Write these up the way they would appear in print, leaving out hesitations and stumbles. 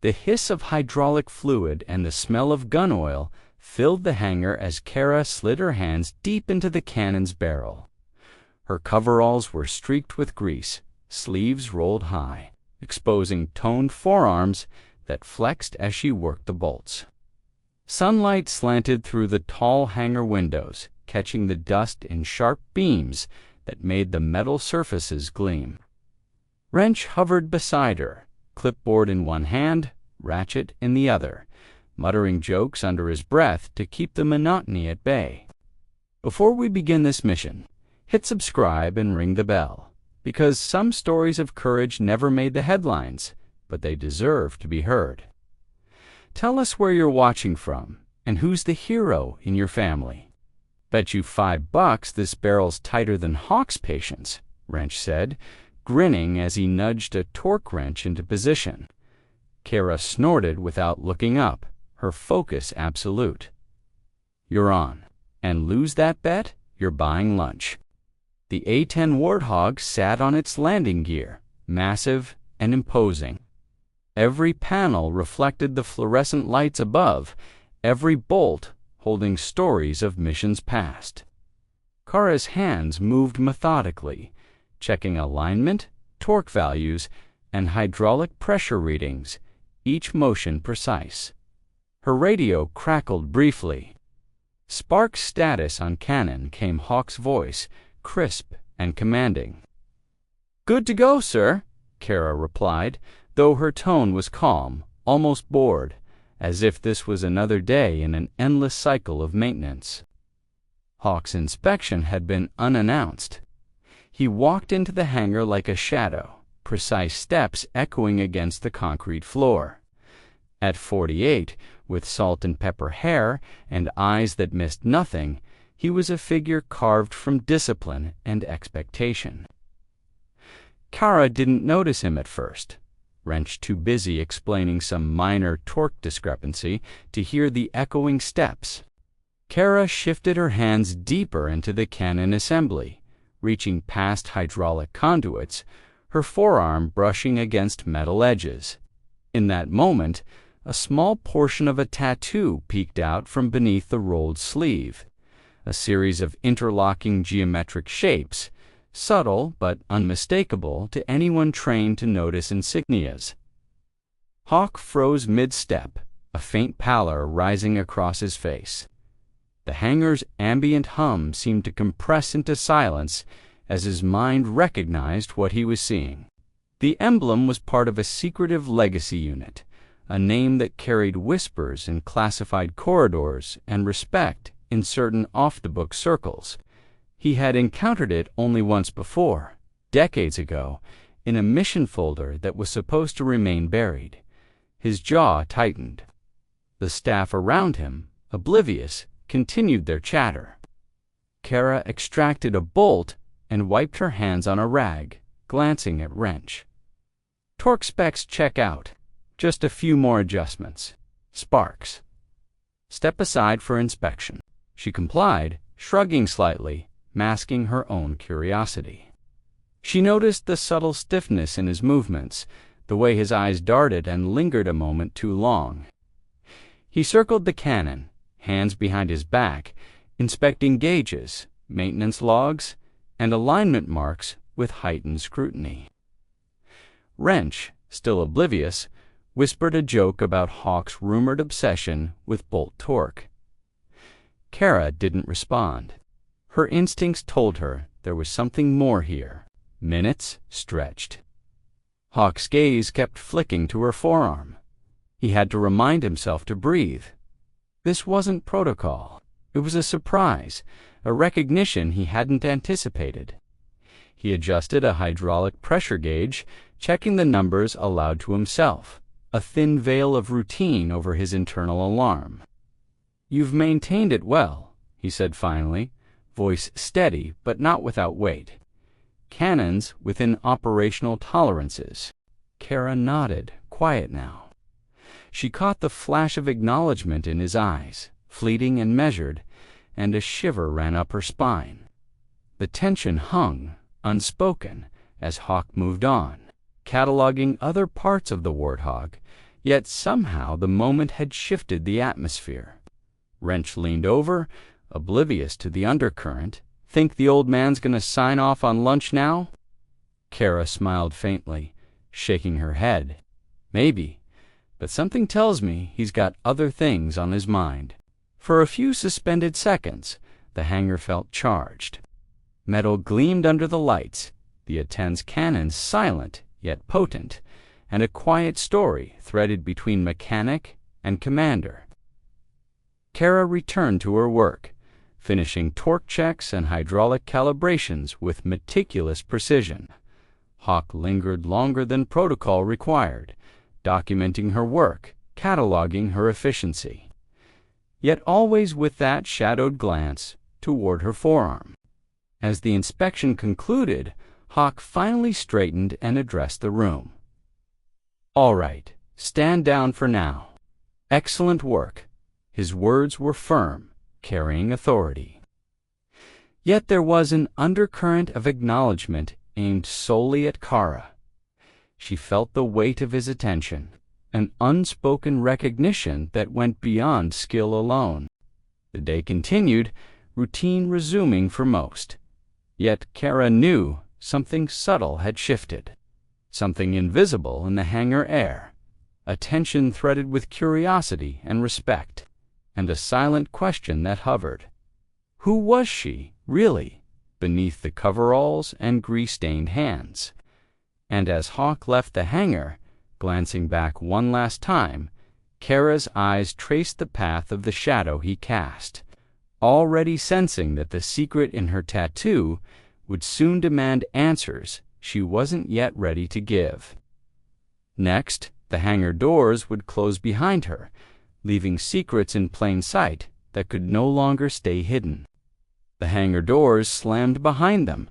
The hiss of hydraulic fluid and the smell of gun oil filled the hangar as Kara slid her hands deep into the cannon's barrel. Her coveralls were streaked with grease, sleeves rolled high, exposing toned forearms that flexed as she worked the bolts. Sunlight slanted through the tall hangar windows, catching the dust in sharp beams that made the metal surfaces gleam. Wrench hovered beside her, clipboard in one hand, ratchet in the other, muttering jokes under his breath to keep the monotony at bay. Before we begin this mission, hit subscribe and ring the bell, because some stories of courage never made the headlines, but they deserve to be heard. Tell us where you're watching from and who's the hero in your family. Bet you $5 this barrel's tighter than Hawk's patience, Wrench said, grinning as he nudged a torque wrench into position. Kara snorted without looking up, her focus absolute. You're on. And lose that bet, you're buying lunch. The A-10 Warthog sat on its landing gear, massive and imposing. Every panel reflected the fluorescent lights above, every bolt holding stories of missions past. Kara's hands moved methodically, checking alignment, torque values, and hydraulic pressure readings, each motion precise. Her radio crackled briefly. Spark's status on cannon came Hawk's voice, crisp and commanding. "Good to go, sir," Kara replied, though her tone was calm, almost bored, as if this was another day in an endless cycle of maintenance. Hawk's inspection had been unannounced. He walked into the hangar like a shadow, precise steps echoing against the concrete floor. At 48, with salt and pepper hair and eyes that missed nothing, he was a figure carved from discipline and expectation. Kara didn't notice him at first, Wrench too busy explaining some minor torque discrepancy to hear the echoing steps. Kara shifted her hands deeper into the cannon assembly, reaching past hydraulic conduits, her forearm brushing against metal edges. In that moment, a small portion of a tattoo peeked out from beneath the rolled sleeve, a series of interlocking geometric shapes, subtle but unmistakable to anyone trained to notice insignias. Hawk froze mid-step, a faint pallor rising across his face. The hangar's ambient hum seemed to compress into silence as his mind recognized what he was seeing. The emblem was part of a secretive legacy unit, a name that carried whispers in classified corridors and respect in certain off-the-book circles. He had encountered it only once before, decades ago, in a mission folder that was supposed to remain buried. His jaw tightened. The staff around him, oblivious, continued their chatter. Kara extracted a bolt and wiped her hands on a rag, glancing at Wrench. Torque specs check out. Just a few more adjustments. Sparks. Step aside for inspection. She complied, shrugging slightly, masking her own curiosity. She noticed the subtle stiffness in his movements, the way his eyes darted and lingered a moment too long. He circled the cannon, hands behind his back, inspecting gauges, maintenance logs, and alignment marks with heightened scrutiny. Wrench, still oblivious, whispered a joke about Hawk's rumored obsession with bolt torque. Kara didn't respond. Her instincts told her there was something more here. Minutes stretched. Hawk's gaze kept flicking to her forearm. He had to remind himself to breathe. This wasn't protocol. It was a surprise, a recognition he hadn't anticipated. He adjusted a hydraulic pressure gauge, checking the numbers aloud to himself, a thin veil of routine over his internal alarm. "You've maintained it well," he said finally, voice steady but not without weight. "Cannons within operational tolerances." Kara nodded, quiet now. She caught the flash of acknowledgement in his eyes, fleeting and measured, and a shiver ran up her spine. The tension hung, unspoken, as Hawk moved on, cataloging other parts of the Warthog, Yet somehow the moment had shifted the atmosphere. Wrench leaned over, oblivious to the undercurrent. "Think the old man's gonna sign off on lunch now?" Kara smiled faintly, shaking her head. "Maybe, but something tells me he's got other things on his mind." For a few suspended seconds, the hangar felt charged. Metal gleamed under the lights, the A-10's cannons silent yet potent, and a quiet story threaded between mechanic and commander. Kara returned to her work, finishing torque checks and hydraulic calibrations with meticulous precision. Hawk lingered longer than protocol required, documenting her work, cataloging her efficiency, yet always with that shadowed glance toward her forearm. As the inspection concluded, Hawk finally straightened and addressed the room. "All right, stand down for now. Excellent work." His words were firm, carrying authority. Yet there was an undercurrent of acknowledgement aimed solely at Kara. She felt the weight of his attention, an unspoken recognition that went beyond skill alone. The day continued, routine resuming for most. Yet Kara knew something subtle had shifted, something invisible in the hangar air, a tension threaded with curiosity and respect, and a silent question that hovered. Who was she, really, beneath the coveralls and grease-stained hands? And as Hawk left the hangar, glancing back one last time, Kara's eyes traced the path of the shadow he cast, already sensing that the secret in her tattoo would soon demand answers she wasn't yet ready to give. Next, the hangar doors would close behind her, leaving secrets in plain sight that could no longer stay hidden. The hangar doors slammed behind them,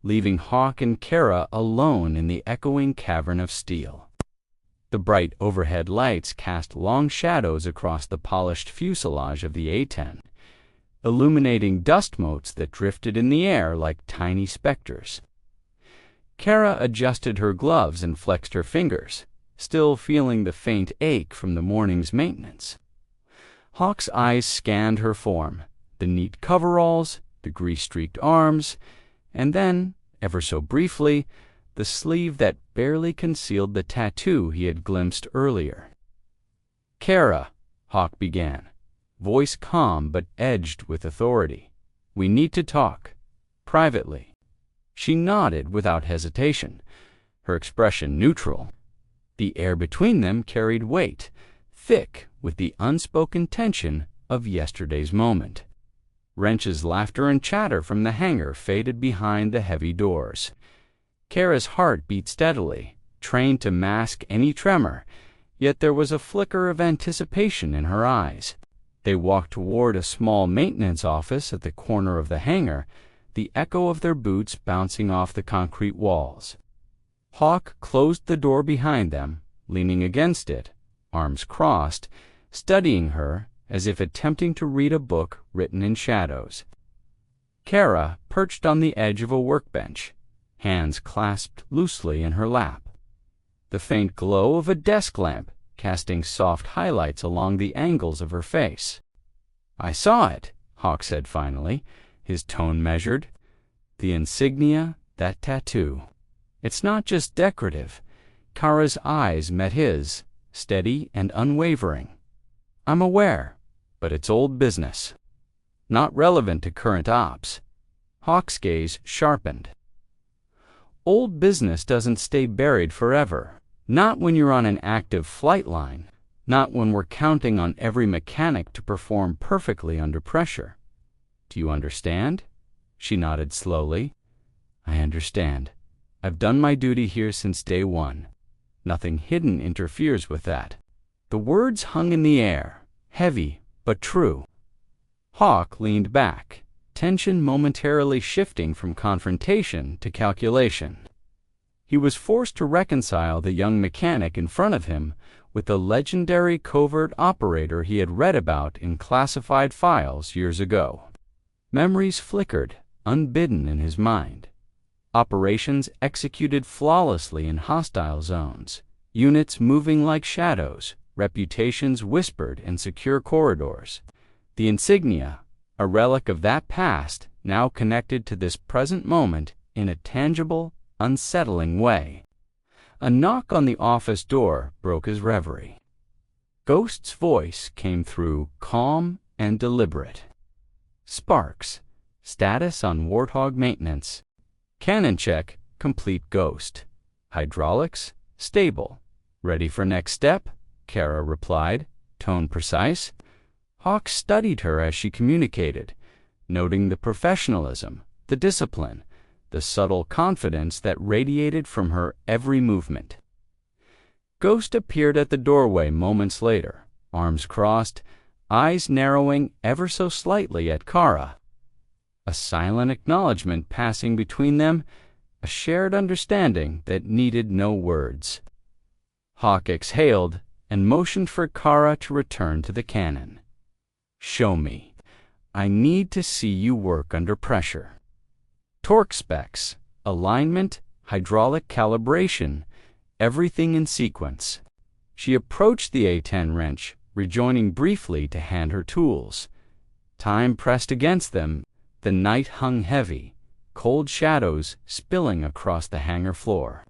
leaving Hawk and Kara alone in the echoing cavern of steel. The bright overhead lights cast long shadows across the polished fuselage of the A-10, illuminating dust motes that drifted in the air like tiny specters. Kara adjusted her gloves and flexed her fingers, still feeling the faint ache from the morning's maintenance. Hawk's eyes scanned her form, the neat coveralls, the grease-streaked arms, and then, ever so briefly, the sleeve that barely concealed the tattoo he had glimpsed earlier. "Kara," Hawk began, voice calm but edged with authority, "we need to talk. Privately." She nodded without hesitation, her expression neutral. The air between them carried weight, thick with the unspoken tension of yesterday's moment. Wrench's laughter and chatter from the hangar faded behind the heavy doors. Kara's heart beat steadily, trained to mask any tremor, yet there was a flicker of anticipation in her eyes. They walked toward a small maintenance office at the corner of the hangar, the echo of their boots bouncing off the concrete walls. Hawk closed the door behind them, leaning against it, arms crossed, studying her as if attempting to read a book written in shadows. Kara perched on the edge of a workbench, hands clasped loosely in her lap. The faint glow of a desk lamp casting soft highlights along the angles of her face. "I saw it," Hawk said finally, his tone measured. "The insignia, that tattoo. It's not just decorative." Kara's eyes met his, steady and unwavering. "I'm aware, but it's old business. Not relevant to current ops." Hawk's gaze sharpened. "Old business doesn't stay buried forever. Not when you're on an active flight line. Not when we're counting on every mechanic to perform perfectly under pressure. Do you understand?" She nodded slowly. "I understand. I've done my duty here since day one. Nothing hidden interferes with that." The words hung in the air, heavy but true. Hawk leaned back, tension momentarily shifting from confrontation to calculation. He was forced to reconcile the young mechanic in front of him with the legendary covert operator he had read about in classified files years ago. Memories flickered, unbidden in his mind. Operations executed flawlessly in hostile zones, units moving like shadows, reputations whispered in secure corridors. The insignia, a relic of that past, now connected to this present moment in a tangible, unsettling way. A knock on the office door broke his reverie. Ghost's voice came through, calm and deliberate. "Sparks, status on Warthog maintenance. Cannon check, complete Ghost. Hydraulics, stable. Ready for next step?" Kara replied, tone precise. Hawk studied her as she communicated, noting the professionalism, the discipline, the subtle confidence that radiated from her every movement. Ghost appeared at the doorway moments later, arms crossed, eyes narrowing ever so slightly at Kara. A silent acknowledgement passing between them, a shared understanding that needed no words. Hawk exhaled and motioned for Kara to return to the cannon. "Show me. I need to see you work under pressure." Torque specs, alignment, hydraulic calibration, everything in sequence. She approached the A-10 wrench, rejoining briefly to hand her tools. Time pressed against them, the night hung heavy, cold shadows spilling across the hangar floor.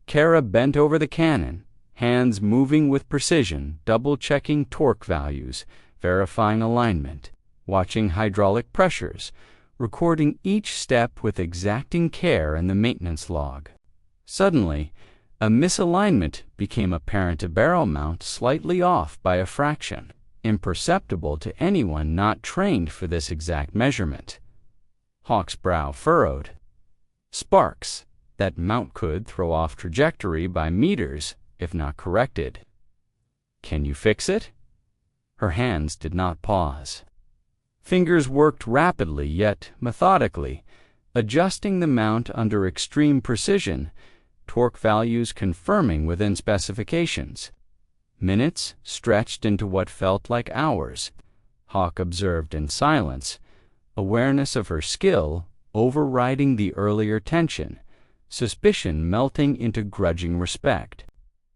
Kara bent over the cannon, hands moving with precision, double-checking torque values, verifying alignment, watching hydraulic pressures, recording each step with exacting care in the maintenance log. Suddenly, a misalignment became apparent, a barrel mount slightly off by a fraction, imperceptible to anyone not trained for this exact measurement. Hawk's brow furrowed. "Sparks, that mount could throw off trajectory by meters if not corrected. Can you fix it?" Her hands did not pause. Fingers worked rapidly yet methodically, adjusting the mount under extreme precision, torque values confirming within specifications. Minutes stretched into what felt like hours. Hawk observed in silence, awareness of her skill overriding the earlier tension, suspicion melting into grudging respect.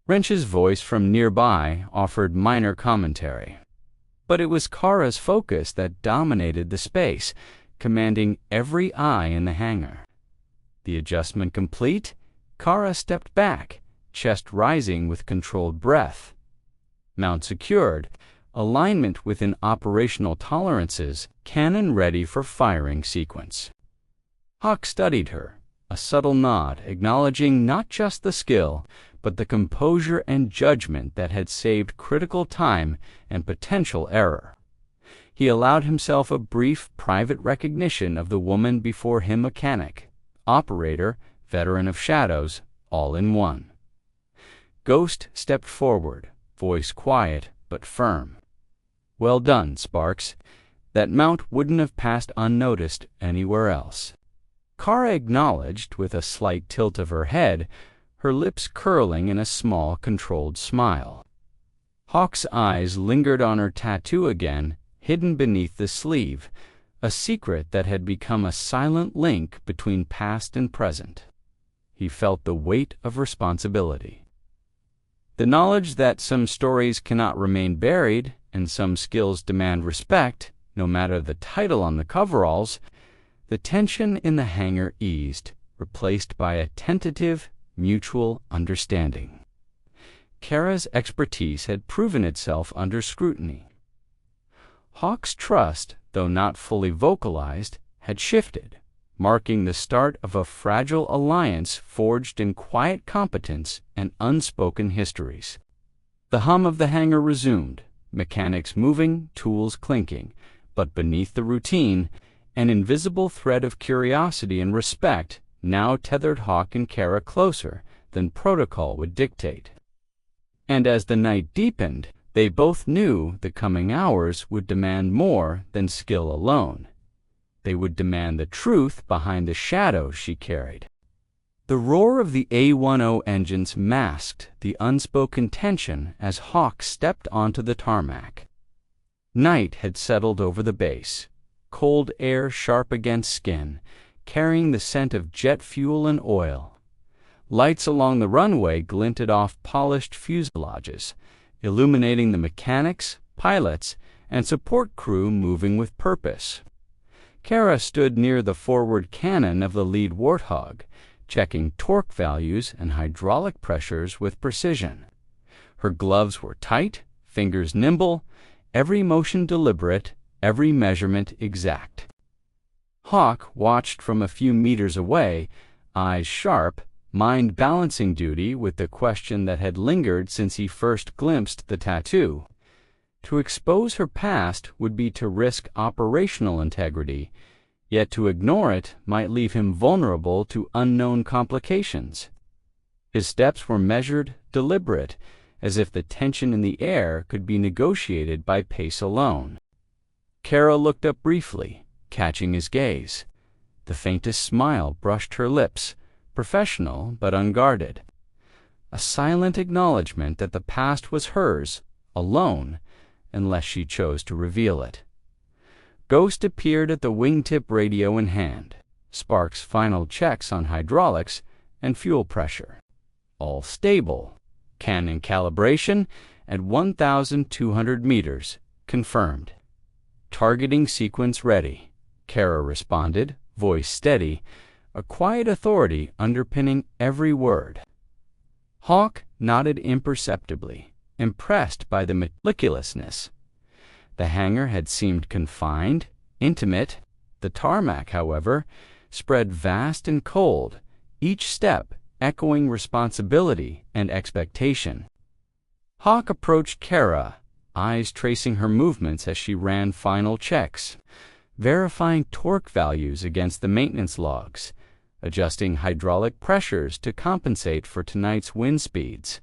Wrench's voice from nearby offered minor commentary. But it was Kara's focus that dominated the space, commanding every eye in the hangar. The adjustment complete, Kara stepped back, chest rising with controlled breath. Mount secured, alignment within operational tolerances, cannon ready for firing sequence. Hawk studied her, a subtle nod acknowledging not just the skill, but the composure and judgment that had saved critical time and potential error. He allowed himself a brief private recognition of the woman before him, mechanic, operator, veteran of shadows, all in one. Ghost stepped forward, voice quiet but firm. "Well done, Sparks. That mount wouldn't have passed unnoticed anywhere else." Kara acknowledged with a slight tilt of her head, her lips curling in a small, controlled smile. Hawk's eyes lingered on her tattoo again, hidden beneath the sleeve, a secret that had become a silent link between past and present. He felt the weight of responsibility. The knowledge that some stories cannot remain buried and some skills demand respect, no matter the title on the coveralls. The tension in the hangar eased, replaced by a tentative, mutual understanding. Kara's expertise had proven itself under scrutiny. Hawk's trust, though not fully vocalized, had shifted, marking the start of a fragile alliance forged in quiet competence and unspoken histories. The hum of the hangar resumed, mechanics moving, tools clinking, but beneath the routine, an invisible thread of curiosity and respect now tethered Hawk and Kara closer than protocol would dictate. And as the night deepened, they both knew the coming hours would demand more than skill alone. They would demand the truth behind the shadows she carried. The roar of the A-10 engines masked the unspoken tension as Hawk stepped onto the tarmac. Night had settled over the base, cold air sharp against skin, carrying the scent of jet fuel and oil. Lights along the runway glinted off polished fuselages, illuminating the mechanics, pilots, and support crew moving with purpose. Kara stood near the forward cannon of the lead Warthog, checking torque values and hydraulic pressures with precision. Her gloves were tight, fingers nimble, every motion deliberate, every measurement exact. Hawk watched from a few meters away, eyes sharp, mind balancing duty with the question that had lingered since he first glimpsed the tattoo. To expose her past would be to risk operational integrity, yet to ignore it might leave him vulnerable to unknown complications. His steps were measured, deliberate, as if the tension in the air could be negotiated by pace alone. Kara looked up briefly, catching his gaze. The faintest smile brushed her lips, professional but unguarded. A silent acknowledgment that the past was hers, alone, unless she chose to reveal it. Ghost appeared at the wingtip radio in hand, Sparks' final checks on hydraulics and fuel pressure. All stable. Cannon calibration at 1,200 meters, confirmed. Targeting sequence ready, Kara responded, voice steady, a quiet authority underpinning every word. Hawk nodded imperceptibly, impressed by the meticulousness. The hangar had seemed confined, intimate. The tarmac, however, spread vast and cold, each step echoing responsibility and expectation. Hawk approached Kara, eyes tracing her movements as she ran final checks, verifying torque values against the maintenance logs, adjusting hydraulic pressures to compensate for tonight's wind speeds.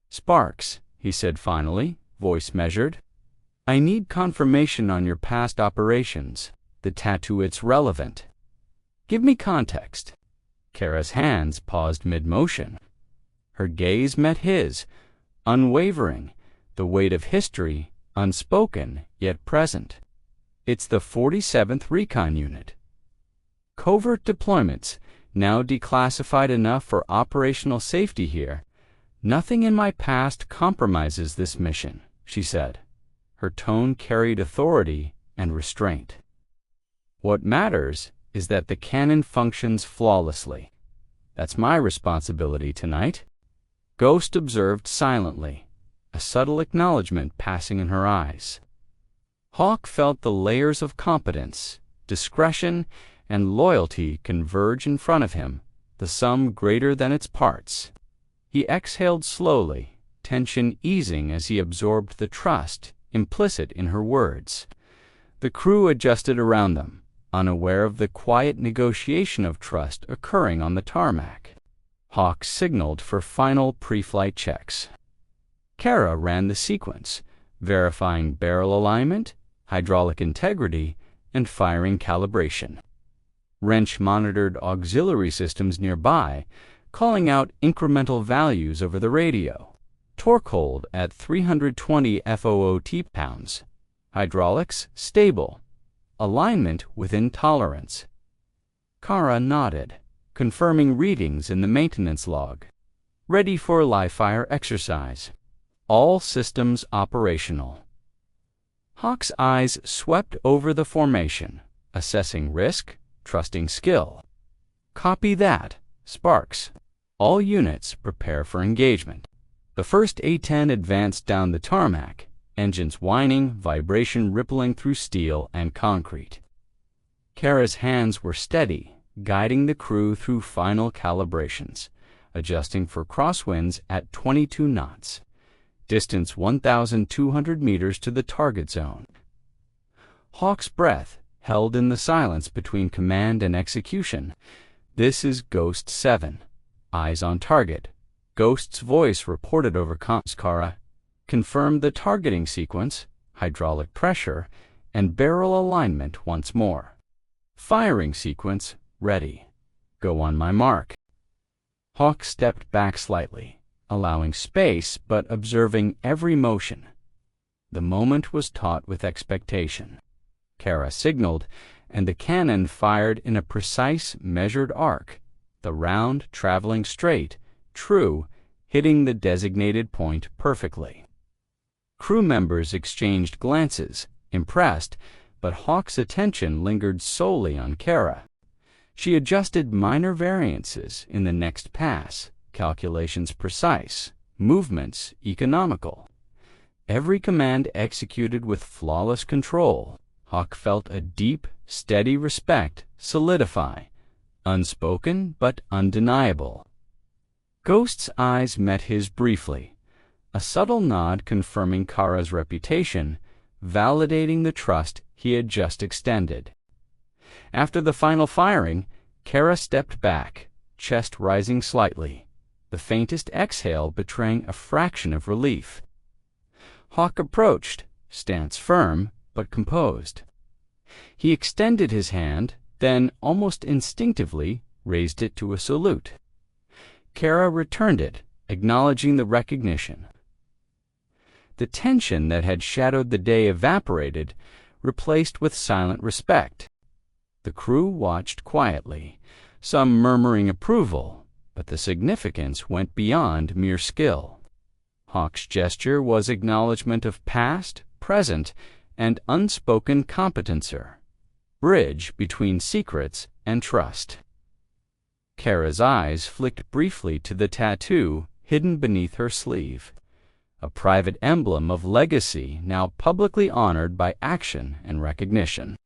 "Sparks," he said finally, voice measured, "I need confirmation on your past operations, the tattoo it's relevant. Give me context." Kara's hands paused mid-motion. Her gaze met his, unwavering, the weight of history, unspoken yet present. "It's the 47th Recon Unit. Covert deployments, now declassified enough for operational safety here. Nothing in my past compromises this mission," she said. Her tone carried authority and restraint. "What matters is that the cannon functions flawlessly. That's my responsibility tonight." Ghost observed silently, a subtle acknowledgment passing in her eyes. Hawk felt the layers of competence, discretion, and loyalty converge in front of him, the sum greater than its parts. He exhaled slowly, tension easing as he absorbed the trust implicit in her words. The crew adjusted around them, unaware of the quiet negotiation of trust occurring on the tarmac. Hawk signaled for final pre-flight checks. Kara ran the sequence, verifying barrel alignment, hydraulic integrity, and firing calibration. Wrench monitored auxiliary systems nearby, calling out incremental values over the radio. Torque hold at 320 FOOT pounds. Hydraulics stable. Alignment within tolerance. Kara nodded, confirming readings in the maintenance log. Ready for live-fire exercise. All systems operational. Hawk's eyes swept over the formation, assessing risk, trusting skill. "Copy that, Sparks. All units prepare for engagement." The first A-10 advanced down the tarmac, engines whining, vibration rippling through steel and concrete. Kara's hands were steady, guiding the crew through final calibrations, adjusting for crosswinds at 22 knots. Distance 1,200 meters to the target zone. Hawk's breath held in the silence between command and execution. "This is Ghost 7. Eyes on target." Ghost's voice reported over comms. Kara confirmed the targeting sequence, hydraulic pressure, and barrel alignment once more. "Firing sequence ready. Go on my mark." Hawk stepped back slightly, allowing space but observing every motion. The moment was taut with expectation. Kara signaled, and the cannon fired in a precise, measured arc, the round traveling straight, true, hitting the designated point perfectly. Crew members exchanged glances, impressed, but Hawk's attention lingered solely on Kara. She adjusted minor variances in the next pass, calculations precise, movements economical. Every command executed with flawless control. Hawk felt a deep, steady respect solidify, unspoken but undeniable. Ghost's eyes met his briefly, a subtle nod confirming Kara's reputation, validating the trust he had just extended. After the final firing, Kara stepped back, chest rising slightly, the faintest exhale betraying a fraction of relief. Hawk approached, stance firm but composed. He extended his hand, then, almost instinctively, raised it to a salute. Kara returned it, acknowledging the recognition. The tension that had shadowed the day evaporated, replaced with silent respect. The crew watched quietly, some murmuring approval, but the significance went beyond mere skill. Hawk's gesture was acknowledgment of past, present, and unspoken competencer, bridge between secrets and trust. Kara's eyes flicked briefly to the tattoo hidden beneath her sleeve, a private emblem of legacy now publicly honored by action and recognition.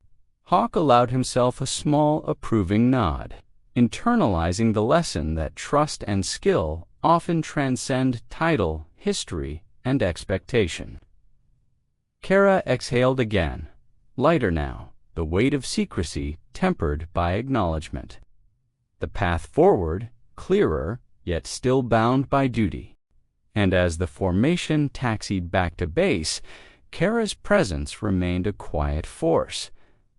Hawk allowed himself a small, approving nod, internalizing the lesson that trust and skill often transcend title, history, and expectation. Kara exhaled again, lighter now, the weight of secrecy tempered by acknowledgment. The path forward, clearer, yet still bound by duty. And as the formation taxied back to base, Kara's presence remained a quiet force,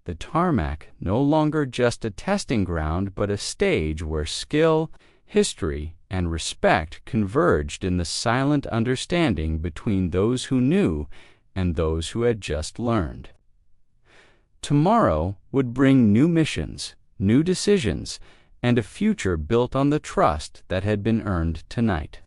the tarmac no longer just a testing ground but a stage where skill, history, and respect converged in the silent understanding between those who knew and those who had just learned. Tomorrow would bring new missions, new decisions, and a future built on the trust that had been earned tonight.